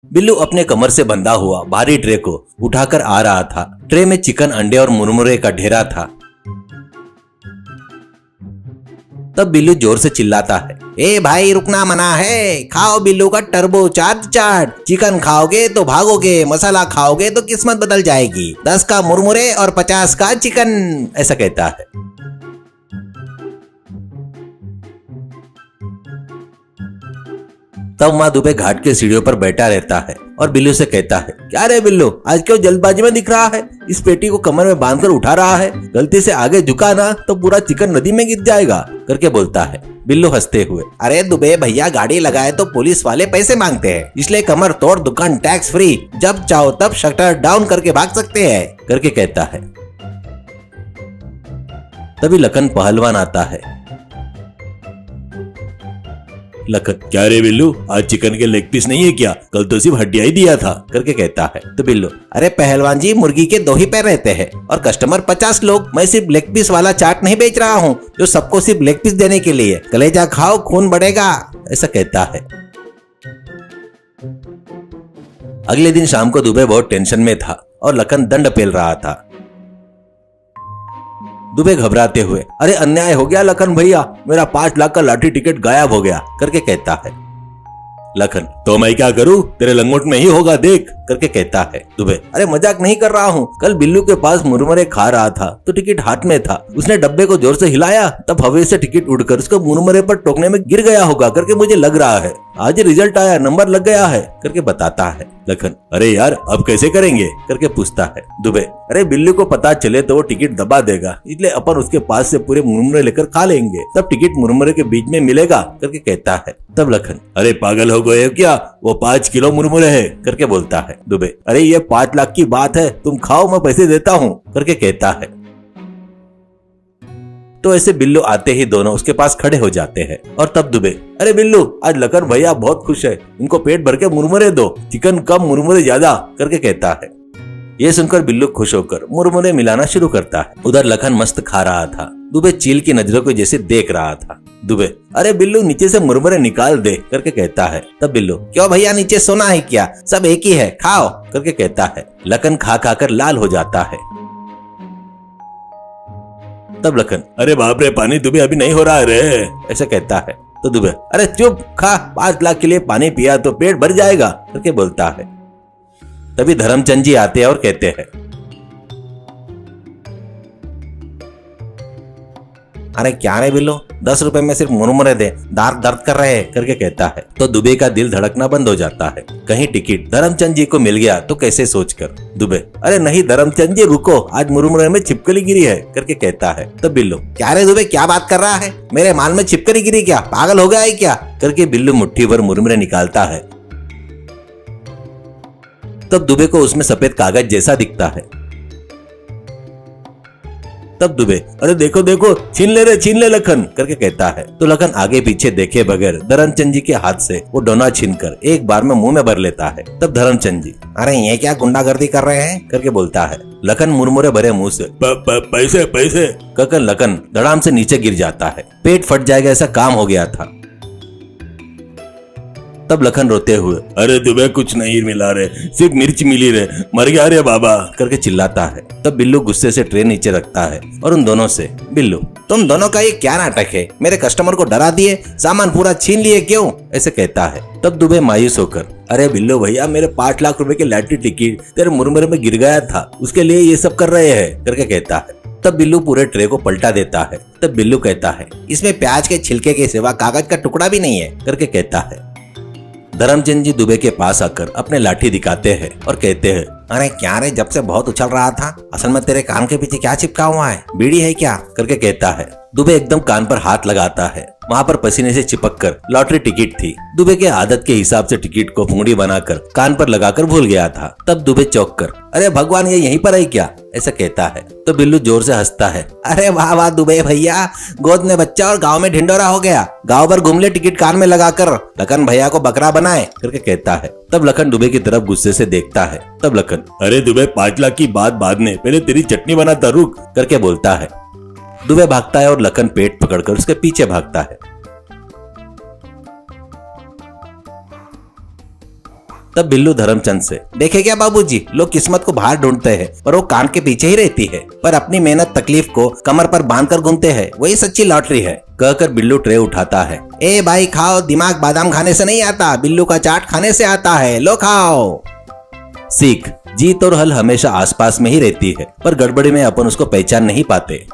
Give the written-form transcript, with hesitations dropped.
बिल्लू अपने कमर से बंधा हुआ भारी ट्रे को उठाकर आ रहा था। ट्रे में चिकन, अंडे और मुरमुरे का ढेरा था। तब बिल्लू जोर से चिल्लाता है, ए भाई रुकना मना है, खाओ बिल्लू का टर्बो चार्ज चाट। चिकन खाओगे तो भागोगे, मसाला खाओगे तो किस्मत बदल जाएगी। 10 का मुरमुरे और 50 का चिकन, ऐसा कहता है। तब माँ दुबे घाट के सीढ़ियों पर बैठा रहता है और बिल्लू से कहता है, क्या रे बिल्लू, आज क्यों जल्दबाजी में दिख रहा है? इस पेटी को कमर में बांधकर उठा रहा है। गलती से आगे झुका ना तो पूरा चिकन नदी में गिर जाएगा, करके बोलता है। बिल्लू हंसते हुए, अरे दुबे भैया, गाड़ी लगाए तो पुलिस वाले पैसे मांगते हैं, इसलिए कमर तोड़, दुकान टैक्स फ्री, जब चाहो तब शटर डाउन करके भाग सकते हैं, करके कहता है। तभी लखन पहलवान आता है। लखन, क्या रे बिल्लू, आज चिकन के लेग पीस नहीं है क्या? कल तो सिर्फ हड्डियां ही दिया था, करके कहता है। तो बिल्लू, अरे पहलवान जी, मुर्गी के 2 ही पैर रहते हैं और कस्टमर 50 लोग। मैं सिर्फ लेग पीस वाला चाट नहीं बेच रहा हूँ जो सबको सिर्फ लेग पीस देने के लिए। कलेजा खाओ, खून बढ़ेगा, ऐसा कहता है। अगले दिन शाम को दुबे बहुत टेंशन में था और लखन दंड पेल रहा था। दुबे घबराते हुए, अरे अन्याय हो गया लखन भैया, मेरा 5 लाख का लॉटरी टिकट गायब हो गया, करके कहता है। लखन, तो मैं क्या करूं, तेरे लंगोट में ही होगा देख, करके कहता है। दुबे, अरे मजाक नहीं कर रहा हूँ, कल बिल्लू के पास मुरमुरे खा रहा था तो टिकट हाथ में था, उसने डब्बे को जोर से हिलाया, तब हवा से टिकट उड़कर उसको मुरमुरे पर टोकने में गिर गया होगा, करके मुझे लग रहा है। आज रिजल्ट आया, नंबर लग गया है, करके बताता है। लखन, अरे यार अब कैसे करेंगे, करके पूछता है। दुबे, अरे बिल्लू को पता चले तो वो टिकट दबा देगा, इसलिए अपन उसके पास से पूरे मुरमुरे लेकर खा लेंगे, तब टिकट मुरमुरे के बीच में मिलेगा, करके कहता है। तब लखन, अरे पागल हो गए क्या, वो 5 किलो मुरमुरे है, करके बोलता है। दुबे, अरे ये 5 लाख की बात है, तुम खाओ मैं पैसे देता हूँ, करके कहता है। तो ऐसे बिल्लू आते ही दोनों उसके पास खड़े हो जाते हैं और तब दुबे, अरे बिल्लू, आज लखन भैया बहुत खुश है, इनको पेट भर के मुरमुरे दो, चिकन कम मुरमुरे ज्यादा, करके कहता है। ये सुनकर बिल्लू खुश होकर मुरमुरे मिलाना शुरू करता है। उधर लखन मस्त खा रहा था। दुबे चील की नजरों को जैसे देख रहा था। दुबे, अरे बिल्लू नीचे से मुरमुरे निकाल दे, करके कहता है। तब बिल्लू, क्यों भैया, नीचे सोना है क्या, सब एक ही है, खाओ, करके कहता है। लखन खा खा कर लाल हो जाता है। तब लखन, अरे बाप रे, पानी दुबे अभी नहीं हो रहा है रे, ऐसा कहता है। तो दुबे, अरे चुप, खा, 5 लाख के लिए पानी पिया तो पेट भर जाएगा, करके बोलता है। तभी धर्मचंद जी आते हैं और कहते हैं, अरे क्या रे बिल्लू, 10 रुपए में सिर्फ मुरमुरे दे, दांत दर्द कर रहे हैं, करके कहता है। तो दुबे का दिल धड़कना बंद हो जाता है, कहीं टिकट धर्मचंद जी को मिल गया तो कैसे सोचकर। दुबे, अरे नहीं धर्मचंद जी रुको, आज मुरमुरे में छिपकली गिरी है, करके कहता है। तो बिल्लू, क्या रे दुबे, क्या बात कर रहा है, मेरे माल में छिपकली गिरी क्या, पागल हो गया है क्या, करके बिल्लू मुट्ठी भर मुरमुरे निकालता है। तब दुबे को उसमें सफेद कागज जैसा दिखता है। तब दुबे, अरे देखो देखो, छीन ले रे, छीन ले लखन, करके कहता है। तो लखन आगे पीछे देखे बगैर धर्मचंद जी के हाथ से वो डोना छीनकर एक बार में मुंह में भर लेता है। तब धर्मचंद जी, अरे ये क्या गुंडागर्दी कर रहे हैं, करके बोलता है। लखन मुरमुरे भरे मुंह से, पैसे पैसे, कहकर लखन धड़ाम से नीचे गिर जाता है। पेट फट जाएगा ऐसा काम हो गया था। तब लखन रोते हुए, अरे दुबे कुछ नहीं मिला रे, सिर्फ मिर्च मिली रे, मर गया रे बाबा, करके चिल्लाता है। तब बिल्लू गुस्से से ट्रे नीचे रखता है और उन दोनों से, बिल्लू, तुम दोनों का ये क्या नाटक है, मेरे कस्टमर को डरा दिए, सामान पूरा छीन लिए क्यों, ऐसे कहता है। तब दुबे मायूस होकर, अरे बिल्लू भैया, मेरे 5 लाख रुपए के लॉटरी टिकट तेरे मुरमुरे में गिर गया था, उसके लिए ये सब कर रहे हैं, करके कहता है। तब बिल्लू पूरे ट्रे को पलटा देता है। तब बिल्लू कहता है, इसमें प्याज के छिलके के सिवा कागज का टुकड़ा भी नहीं है, करके कहता है। धर्मचंद जी दुबे के पास आकर अपने लाठी दिखाते हैं और कहते हैं, अरे क्या रे, जब से बहुत उछल रहा था, असल में तेरे कान के पीछे क्या चिपका हुआ है, बीड़ी है क्या, करके कहता है। दुबे एकदम कान पर हाथ लगाता है, वहाँ पर पसीने से चिपककर लॉटरी टिकट थी। दुबे के आदत के हिसाब से टिकट को फुंगड़ी बनाकर कान पर लगाकर भूल गया था। तब दुबे चौंक कर, अरे भगवान, ये यहीं पर है क्या, ऐसा कहता है। तो बिल्लू जोर से हंसता है, अरे वाह वाह दुबे भैया, गोद में बच्चा और गाँव में ढिंडोरा हो गया, गाँव भर घूम ले टिकट कान में लगाकर, लखन भैया को बकरा बनाए, करके कहता है। तब लखन दुबे की तरफ गुस्से से देखता है। तब लखन, अरे दुबे 5 लाख की बात बाद में, पहले तेरी चटनी बनाता रुक, करके बोलता है। दुबे भागता है और लखन पेट पकड़कर उसके पीछे भागता है। तब बिल्लू धर्मचंद से, देखे क्या बाबूजी, लोग किस्मत को बाहर ढूंढते हैं पर वो कान के पीछे ही रहती है, पर अपनी मेहनत तकलीफ को कमर पर बांध कर घूमते हैं, वही सच्ची लॉटरी है। कहकर बिल्लू ट्रे उठाता है। ए भाई खाओ, दिमाग बादाम खाने से नहीं आता, बिल्लू का चाट खाने से आता है, लो खाओ। सीख, जीत और हल हमेशा आसपास में ही रहती है, पर गड़बड़ी में अपन उसको पहचान नहीं पाते।